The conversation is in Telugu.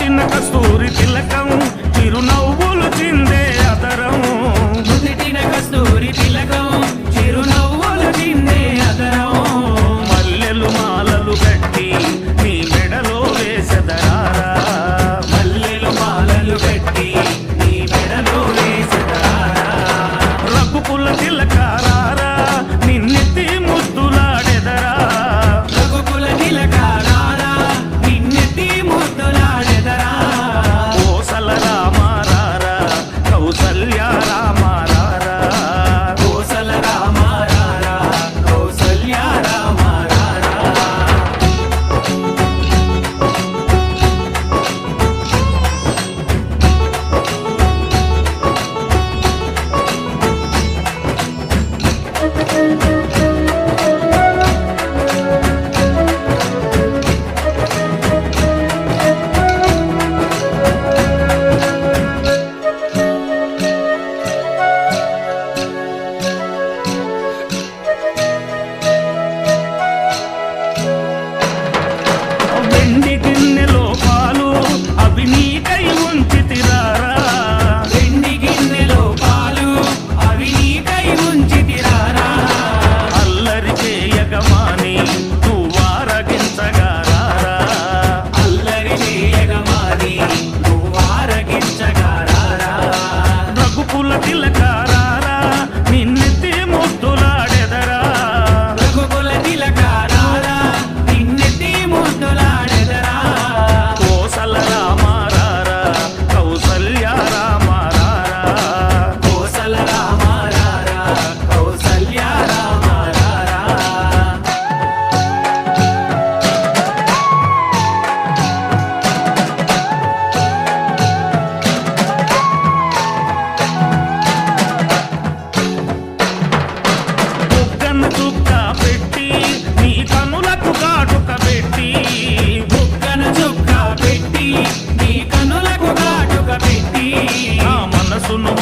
నుదుటిన కస్తూరి తిలకం చిరునవ్వులు చిందే అదరం నుదుటిన కస్తూరి తిలకం చిరునవ్వులు చిందే అదరం మల్లెలు మాలలు కట్టి నీ మెడలో వేసెదరారా మల్లెలు మాలలు కట్టి నీ మెడలో వేసెదరారా రఘుకుల తిలకారారా నిన్నెత్తి ముద్దులాడెదరా రఘుకుల తిలకారారా నిన్నెత్తి ముద్దులాడెదరా కోసల రామారారా కౌసల్య రామారారా కోసల రామారారా కౌసల్య రామారారా వెండి గిన్నెలో పాలు అవి నీకై ఉంచితిరారా వెండి గిన్నెలో పాలు అవి నీకై ఉంచితిరారా అల్లరి చేయగమాని నువ్వారగించగారారా అల్లరి చేయగమాని నువ్వారగించగారారా రఘుకుల తిలకారారా నిన్నెత్తి ముద్దులాడెదరా రఘుకుల తిలకారారా నిన్నెత్తి ముద్దులాడెదరా కోసల రామారారా కౌసల్య రామారారా కోసల రామారారా కౌసల్య రామారారా బుగ్గన చుక్క పెట్టి నీ కనులకు కాటుక పెట్టి బుగ్గన చుక్క పెట్టి నీ కనులకు కాటుక పెట్టి ఆ మనసును